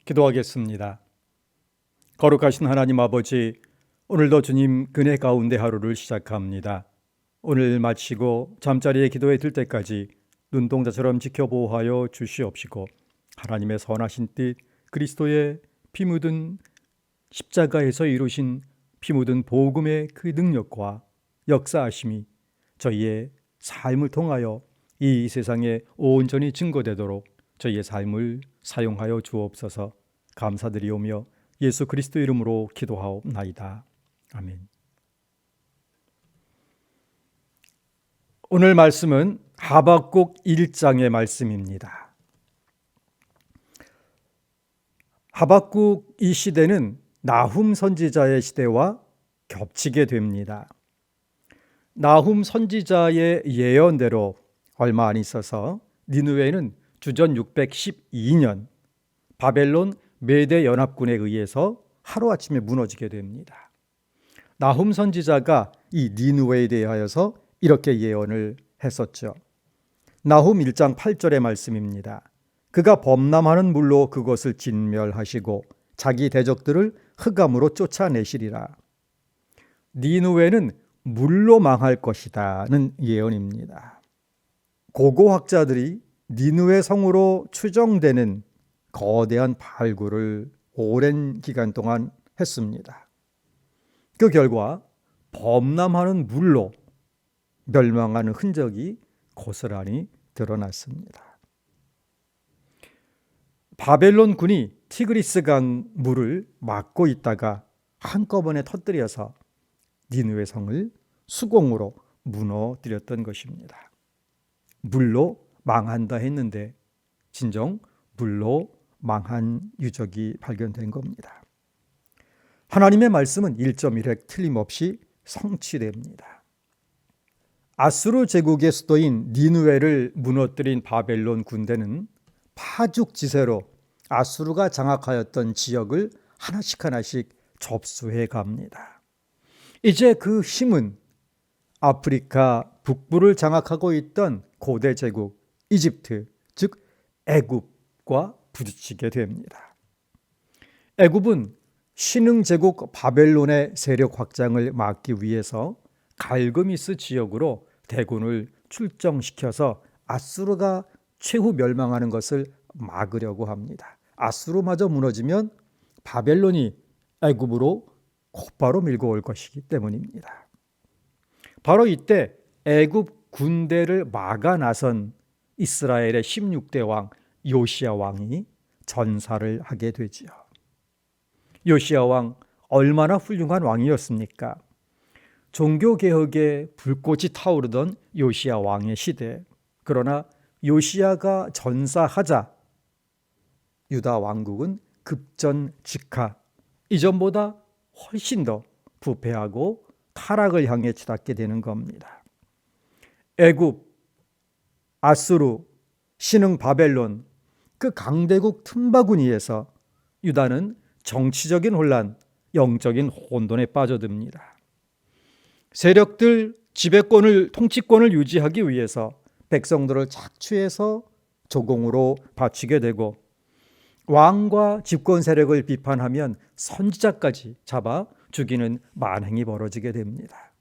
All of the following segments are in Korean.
기도하겠습니다. 거룩하신 하나님 아버지, 오늘도 주님 은혜 가운데 하루를 시작합니다. 오늘 마치고 잠자리에 기도에 들 때까지 눈동자처럼 지켜보호하여 주시옵시고, 하나님의 선하신 뜻, 그리스도의 피 묻은 십자가에서 이루신 피 묻은 복음의 그 능력과 역사하심이 저희의 삶을 통하여 이 세상에 온전히 증거되도록 저희의 삶을 사용하여 주옵소서. 감사드리오며 예수 그리스도 이름으로 기도하옵나이다. 아멘. 오늘 말씀은 하박국 1장의 말씀입니다. 하박국 이 시대는 나훔 선지자의 시대와 겹치게 됩니다. 나훔 선지자의 예언대로 얼마 안 있어서 니느웨는 주전 612년 바벨론 메대 연합군에 의해서 하루아침에 무너지게 됩니다. 나훔 선지자가 이 니느웨에 대하여서 이렇게 예언을 했었죠. 나훔 1장 8절의 말씀입니다. 그가 범람하는 물로 그것을 진멸하시고 자기 대적들을 흑암으로 쫓아내시리라. 니느웨는 물로 망할 것이다는 예언입니다. 고고학자들이 니느웨 성으로 추정되는 거대한 발굴을 오랜 기간 동안 했습니다. 그 결과 범람하는 물로 멸망하는 흔적이 고스란히 드러났습니다. 바벨론 군이 티그리스강 물을 막고 있다가 한꺼번에 터뜨려서 니느웨 성을 수공으로 무너뜨렸던 것입니다. 물로 망한다 했는데 진정 물로 망한 유적이 발견된 겁니다. 하나님의 말씀은 1.1획 틀림없이 성취됩니다. 아수르 제국의 수도인 니느웨를 무너뜨린 바벨론 군대는 파죽지세로 아수르가 장악하였던 지역을 하나씩 접수해 갑니다. 이제 그 힘은 아프리카 북부를 장악하고 있던 고대 제국 이집트, 즉 애굽과 부딪히게 됩니다. 애굽은 신흥 제국 바벨론의 세력 확장을 막기 위해서 갈그미스 지역으로 대군을 출정시켜서 아수르가 최후 멸망하는 것을 막으려고 합니다. 아수르마저 무너지면 바벨론이 애굽으로 곧바로 밀고 올 것이기 때문입니다. 바로 이때 애굽 군대를 막아 나선 이스라엘의 16대 왕 요시야 왕이 전사를 하게 되지요. 요시야 왕 얼마나 훌륭한 왕이었습니까? 종교개혁의 불꽃이 타오르던 요시야 왕의 시대, 그러나 요시야가 전사하자 유다 왕국은 급전직하, 이전보다 훨씬 더 부패하고 타락을 향해 치닫게 되는 겁니다. 애굽, 아수르, 신흥 바벨론, 그 강대국 틈바구니에서 유다는 정치적인 혼란, 영적인 혼돈에 빠져듭니다. 세력들 지배권을, 통치권을 유지하기 위해서 백성들을 착취해서 조공으로 바치게 되고, 왕과 집권 세력을 비판하면 선지자까지 잡아 죽이는 만행이 벌어지게 됩니다.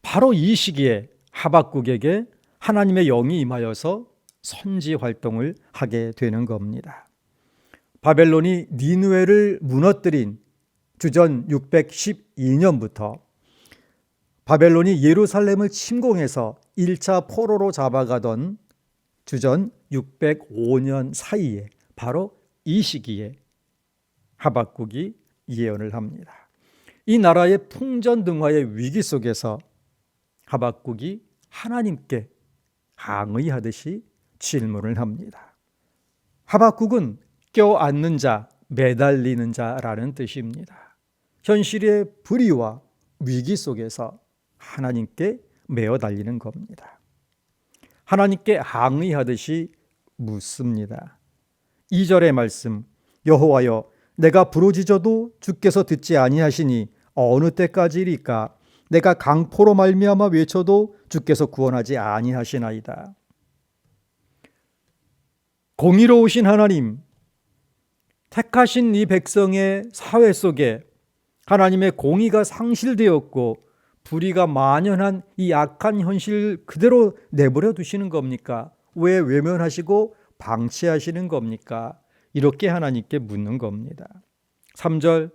바로 이 시기에 하박국에게 하나님의 영이 임하여서 선지 활동을 하게 되는 겁니다. 바벨론이 니느웨를 무너뜨린 주전 612년부터 바벨론이 예루살렘을 침공해서 1차 포로로 잡아가던 주전 605년 사이에 바로 이 시기에 하박국이 예언을 합니다. 이 나라의 풍전등화의 위기 속에서 하박국이 하나님께 항의하듯이 질문을 합니다. 하박국은 껴안는 자, 매달리는 자라는 뜻입니다. 현실의 불의와 위기 속에서 하나님께 매어 달리는 겁니다. 하나님께 항의하듯이 묻습니다. 2절의 말씀, 여호와여 내가 부르짖어도 주께서 듣지 아니하시니 어느 때까지리까? 내가 강포로 말미암아 외쳐도 주께서 구원하지 아니하시나이다. 공의로우신 하나님, 택하신 이 백성의 사회 속에 하나님의 공의가 상실되었고 불의가 만연한 이 악한 현실 그대로 내버려 두시는 겁니까? 왜 외면하시고 방치하시는 겁니까? 이렇게 하나님께 묻는 겁니다. 3절,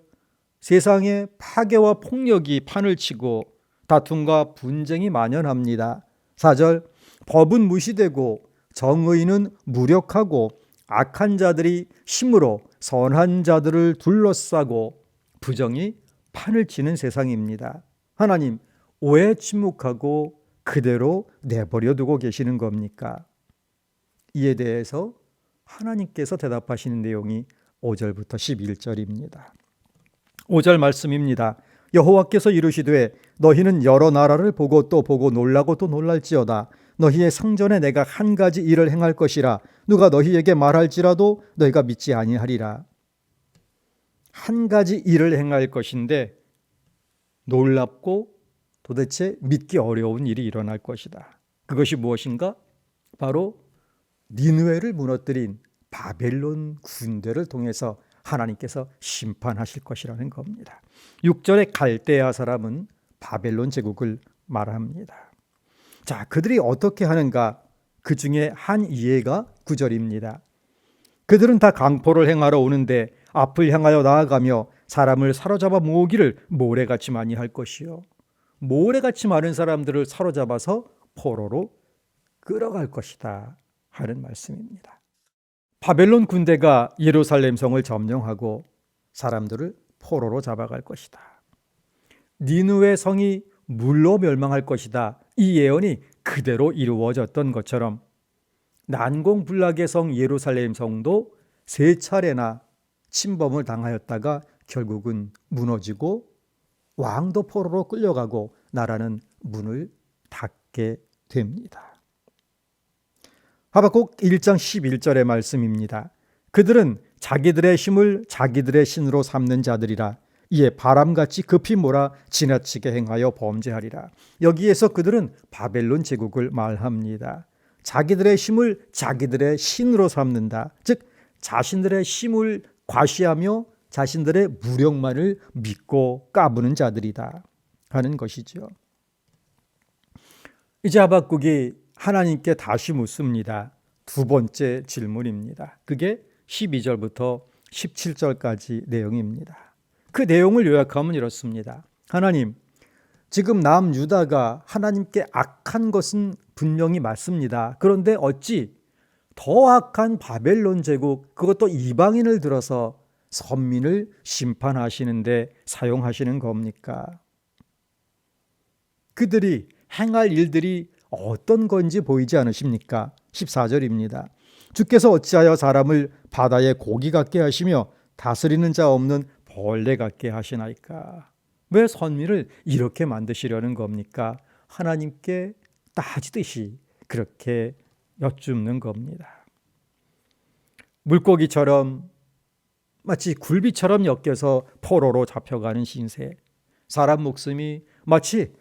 세상에 파괴와 폭력이 판을 치고 다툼과 분쟁이 만연합니다. 4절, 법은 무시되고 정의는 무력하고 악한 자들이 힘으로 선한 자들을 둘러싸고 부정이 판을 치는 세상입니다. 하나님, 왜 침묵하고 그대로 내버려 두고 계시는 겁니까? 이에 대해서 하나님께서 대답하시는 내용이 5절부터 11절입니다. 5절 말씀입니다. 여호와께서 이르시되 너희는 여러 나라를 보고 또 보고 놀라고 또 놀랄지어다. 너희의 상전에 내가 한 가지 일을 행할 것이라. 누가 너희에게 말할지라도 너희가 믿지 아니하리라. 한 가지 일을 행할 것인데 놀랍고 도대체 믿기 어려운 일이 일어날 것이다. 그것이 무엇인가? 바로 니느웨를 무너뜨린 바벨론 군대를 통해서 하나님께서 심판하실 것이라는 겁니다. 6절의 갈대아 사람은 바벨론 제국을 말합니다. 자, 그들이 어떻게 하는가? 그 중에 한 예가 9절입니다. 그들은 다 강포를 행하러 오는데 앞을 향하여 나아가며 사람을 사로잡아 모으기를 모래같이 많이 할 것이요. 모래같이 많은 사람들을 사로잡아서 포로로 끌어갈 것이다 하는 말씀입니다. 바벨론 군대가 예루살렘 성을 점령하고 사람들을 포로로 잡아갈 것이다. 니느웨 성이 물로 멸망할 것이다. 이 예언이 그대로 이루어졌던 것처럼 난공불락의 성 예루살렘 성도 3차례나 침범을 당하였다가 결국은 무너지고 왕도 포로로 끌려가고 나라는 문을 닫게 됩니다. 하박국 1장 11절의 말씀입니다. 그들은 자기들의 힘을 자기들의 신으로 삼는 자들이라. 이에 바람같이 급히 몰아 지나치게 행하여 범죄하리라. 여기에서 그들은 바벨론 제국을 말합니다. 자기들의 힘을 자기들의 신으로 삼는다. 즉 자신들의 힘을 과시하며 자신들의 무력만을 믿고 까부는 자들이다 하는 것이죠. 이제 하박국이 하나님께 다시 묻습니다. 두 번째 질문입니다. 그게 12절부터 17절까지 내용입니다. 그 내용을 요약하면 이렇습니다. 하나님, 지금 남유다가 하나님께 악한 것은 분명히 맞습니다. 그런데 어찌 더 악한 바벨론 제국, 그것도 이방인을 들어서 선민을 심판하시는데 사용하시는 겁니까? 그들이 행할 일들이 어떤 건지 보이지 않으십니까? 14절입니다. 주께서 어찌하여 사람을 바다의 고기 같게 하시며 다스리는 자 없는 벌레 같게 하시나이까? 왜 선민을 이렇게 만드시려는 겁니까? 하나님께 따지듯이 그렇게 여쭙는 겁니다. 물고기처럼 마치 굴비처럼 엮여서 포로로 잡혀가는 신세, 사람 목숨이 마치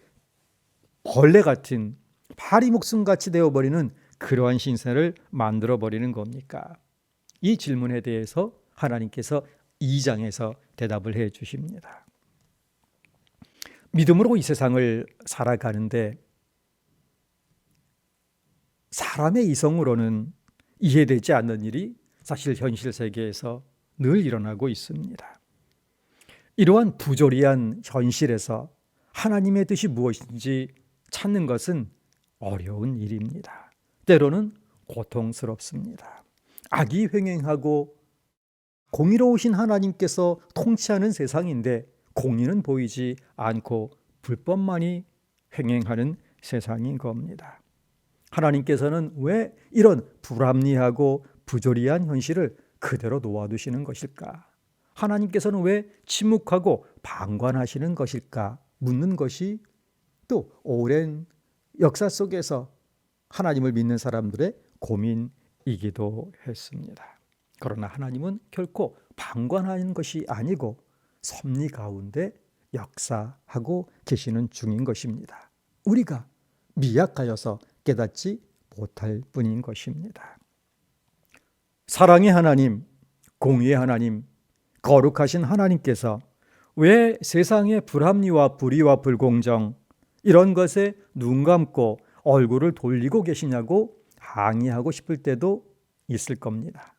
벌레 같은 파리 목숨같이 되어버리는 그러한 신세를 만들어버리는 겁니까? 이 질문에 대해서 하나님께서 2장에서 대답을 해 주십니다. 믿음으로 이 세상을 살아가는데 사람의 이성으로는 이해되지 않는 일이 사실 현실 세계에서 늘 일어나고 있습니다. 이러한 부조리한 현실에서 하나님의 뜻이 무엇인지 찾는 것은 어려운 일입니다. 때로는 고통스럽습니다. 악이 횡행하고 공의로우신 하나님께서 통치하는 세상인데 공의는 보이지 않고 불법만이 횡행하는 세상인 겁니다. 하나님께서는 왜 이런 불합리하고 부조리한 현실을 그대로 놓아두시는 것일까? 하나님께서는 왜 침묵하고 방관하시는 것일까? 묻는 것이 또 오랜 역사 속에서 하나님을 믿는 사람들의 고민이기도 했습니다. 그러나 하나님은 결코 방관하는 것이 아니고 섭리 가운데 역사하고 계시는 중인 것입니다. 우리가 미약하여서 깨닫지 못할 뿐인 것입니다. 사랑의 하나님, 공의의 하나님, 거룩하신 하나님께서 왜 세상의 불합리와 불의와 불공정 이런 것에 눈 감고 얼굴을 돌리고 계시냐고 항의하고 싶을 때도 있을 겁니다.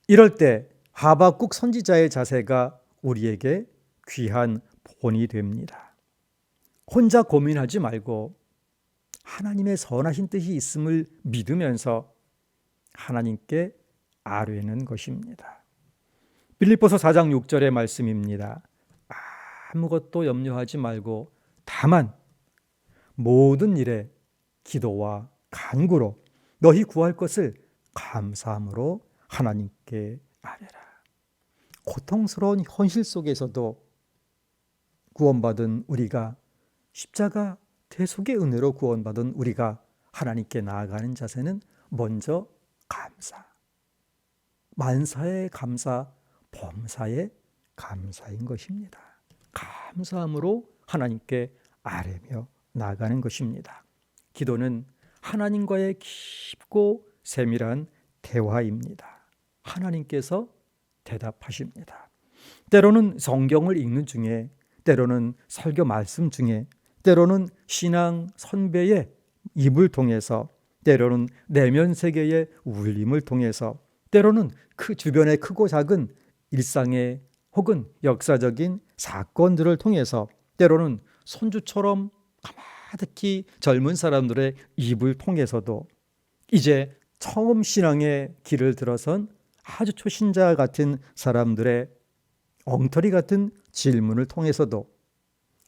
이럴 때 하박국 선지자의 자세가 우리에게 귀한 본이 됩니다. 혼자 고민하지 말고 하나님의 선하신 뜻이 있음을 믿으면서 하나님께 아뢰는 것입니다. 빌립보서 4장 6절의 말씀입니다. 아무것도 염려하지 말고 다만 모든 일에 기도와 간구로 너희 구할 것을 감사함으로 하나님께 아뢰라. 고통스러운 현실 속에서도 구원받은 우리가, 십자가 대속의 은혜로 구원받은 우리가 하나님께 나아가는 자세는 먼저 감사, 만사의 감사, 범사의 감사인 것입니다. 감사함으로 하나님께 아뢰며 나아가는 것입니다. 기도는 하나님과의 깊고 세밀한 대화입니다. 하나님께서 대답하십니다. 때로는 성경을 읽는 중에, 때로는 설교 말씀 중에, 때로는 신앙 선배의 입을 통해서, 때로는 내면 세계의 울림을 통해서, 때로는 그 주변의 크고 작은 일상의 혹은 역사적인 사건들을 통해서, 때로는 손주처럼 가마득히 젊은 사람들의 입을 통해서도, 이제 처음 신앙의 길을 들어선 아주 초신자 같은 사람들의 엉터리 같은 질문을 통해서도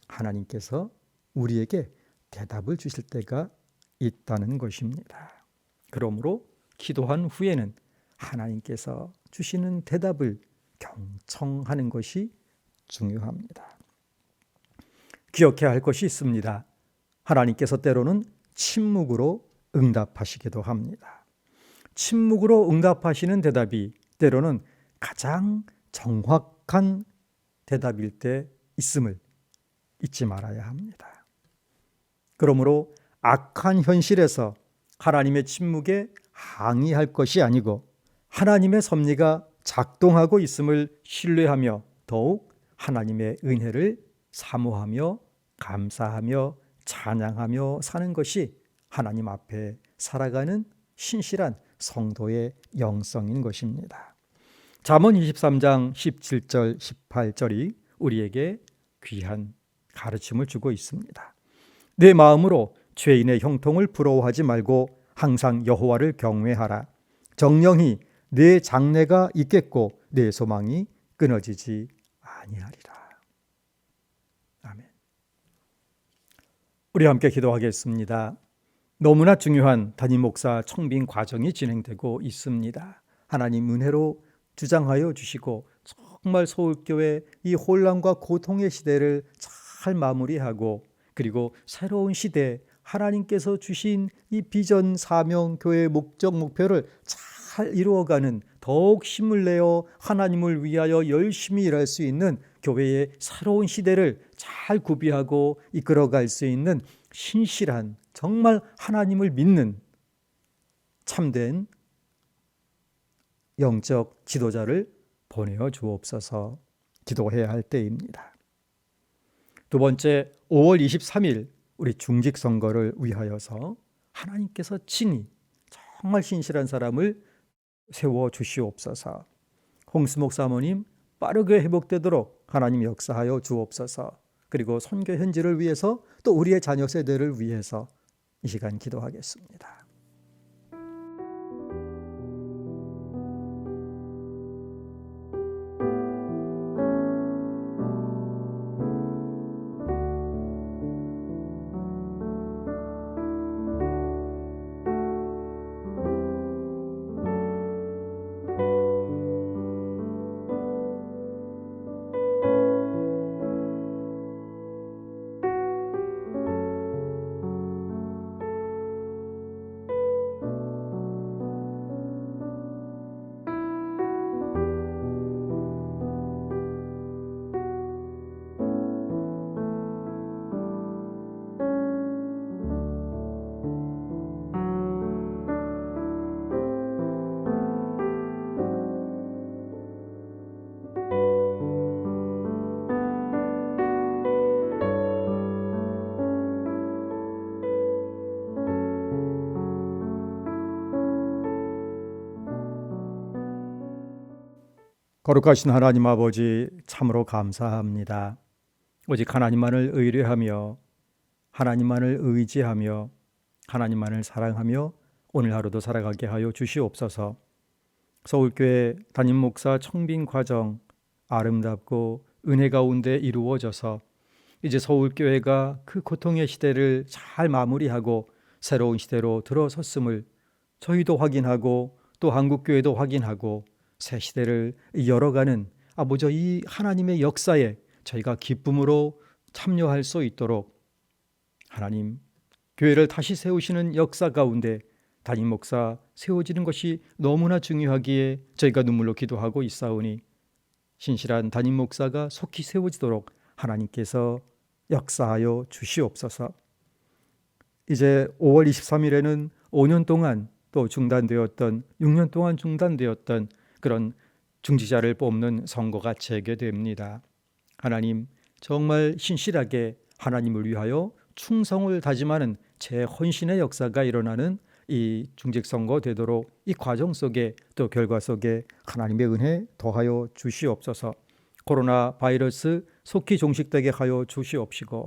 하나님께서 우리에게 대답을 주실 때가 있다는 것입니다. 그러므로 기도한 후에는 하나님께서 주시는 대답을 경청하는 것이 중요합니다. 기억해야 할 것이 있습니다. 하나님께서 때로는 침묵으로 응답하시기도 합니다. 침묵으로 응답하시는 대답이 때로는 가장 정확한 대답일 때 있음을 잊지 말아야 합니다. 그러므로 악한 현실에서 하나님의 침묵에 항의할 것이 아니고 하나님의 섭리가 작동하고 있음을 신뢰하며 더욱 하나님의 은혜를 사모하며 감사하며 찬양하며 사는 것이 하나님 앞에 살아가는 신실한 성도의 영성인 것입니다. 잠언 23장 17절 18절이 우리에게 귀한 가르침을 주고 있습니다. 내 마음으로 죄인의 형통을 부러워하지 말고 항상 여호와를 경외하라. 정령이 내 장래가 있겠고 내 소망이 끊어지지 아니하리라. 아멘. 우리 함께 기도하겠습니다. 너무나 중요한 담임 목사 청빙 과정이 진행되고 있습니다. 하나님 은혜로 주장하여 주시고 정말 서울교회 이 혼란과 고통의 시대를 잘 마무리하고, 그리고 새로운 시대 하나님께서 주신 이 비전, 사명, 교회의 목적, 목표를 잘 이루어가는, 더욱 힘을 내어 하나님을 위하여 열심히 일할 수 있는 교회의 새로운 시대를 잘 구비하고 이끌어갈 수 있는 신실한, 정말 하나님을 믿는 참된 영적 지도자를 보내어 주옵소서. 기도해야 할 때입니다. 두 번째, 5월 23일 우리 중직선거를 위하여서 하나님께서 친히 정말 신실한 사람을 세워주시옵소서. 홍수목 사모님 빠르게 회복되도록 하나님 역사하여 주옵소서. 그리고 선교 현지를 위해서, 또 우리의 자녀 세대를 위해서 이 시간 기도하겠습니다. 거룩하신 하나님 아버지, 참으로 감사합니다. 오직 하나님만을 의뢰하며 하나님만을 의지하며 하나님만을 사랑하며 오늘 하루도 살아가게 하여 주시옵소서. 서울교회 담임 목사 청빙 과정 아름답고 은혜 가운데 이루어져서 이제 서울교회가 그 고통의 시대를 잘 마무리하고 새로운 시대로 들어섰음을 저희도 확인하고 또 한국교회도 확인하고 새 시대를 열어가는 아버지, 이 하나님의 역사에 저희가 기쁨으로 참여할 수 있도록 하나님, 교회를 다시 세우시는 역사 가운데 담임 목사 세워지는 것이 너무나 중요하기에 저희가 눈물로 기도하고 있사오니 신실한 담임 목사가 속히 세워지도록 하나님께서 역사하여 주시옵소서. 이제 5월 23일에는 5년 동안 또 중단되었던 6년 동안 중단되었던 그런 중지자를 뽑는 선거가 재개됩니다. 하나님, 정말 신실하게 하나님을 위하여 충성을 다짐하는 재헌신의 역사가 일어나는 이 중직선거 되도록 이 과정 속에 또 결과 속에 하나님의 은혜 더하여 주시옵소서. 코로나 바이러스 속히 종식되게 하여 주시옵시고,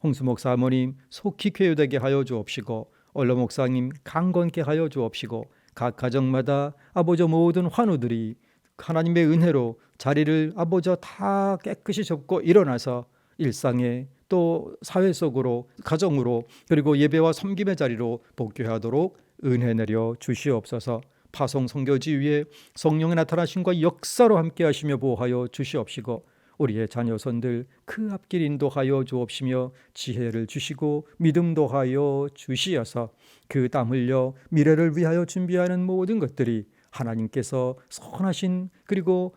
홍수 목사 아버님 속히 쾌유되게 하여 주옵시고, 얼러 목사님 강건케 하여 주옵시고, 각 가정마다 아버지 모든 환우들이 하나님의 은혜로 자리를 아버지 다 깨끗이 접고 일어나서 일상에 또 사회 속으로 가정으로 그리고 예배와 섬김의 자리로 복귀하도록 은혜 내려 주시옵소서. 파송 선교지 위에 성령의 나타나심과 역사로 함께 하시며 보호하여 주시옵시고, 우리의 자녀손들 그 앞길 인도하여 주옵시며 지혜를 주시고 믿음도 하여 주시어서 그 땀 흘려 미래를 위하여 준비하는 모든 것들이 하나님께서 선하신 그리고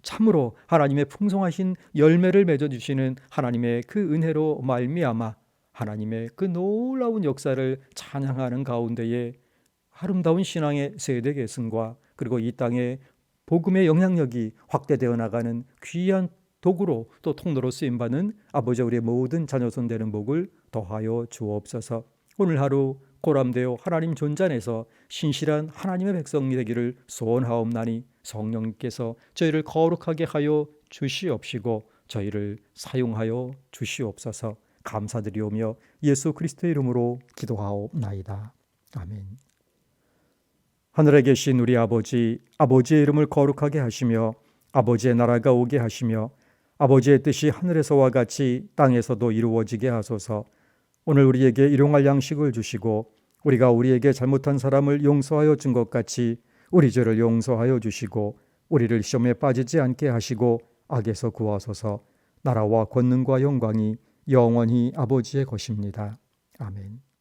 참으로 하나님의 풍성하신 열매를 맺어주시는 하나님의 그 은혜로 말미암아 하나님의 그 놀라운 역사를 찬양하는 가운데에 아름다운 신앙의 세대 계승과 그리고 이 땅에 복음의 영향력이 확대되어 나가는 귀한 도구로 또 통로로 쓰임받는 아버지, 우리의 모든 자녀손 되는 복을 더하여 주옵소서. 오늘 하루 고람되어 하나님 존전에서 신실한 하나님의 백성이 되기를 소원하옵나니 성령님께서 저희를 거룩하게 하여 주시옵시고 저희를 사용하여 주시옵소서. 감사드리오며 예수 그리스도의 이름으로 기도하옵나이다. 아멘. 하늘에 계신 우리 아버지, 아버지의 이름을 거룩하게 하시며 아버지의 나라가 오게 하시며 아버지의 뜻이 하늘에서와 같이 땅에서도 이루어지게 하소서. 오늘 우리에게 일용할 양식을 주시고 우리가 우리에게 잘못한 사람을 용서하여 준 것 같이 우리 죄를 용서하여 주시고 우리를 시험에 빠지지 않게 하시고 악에서 구하소서. 나라와 권능과 영광이 영원히 아버지의 것입니다. 아멘.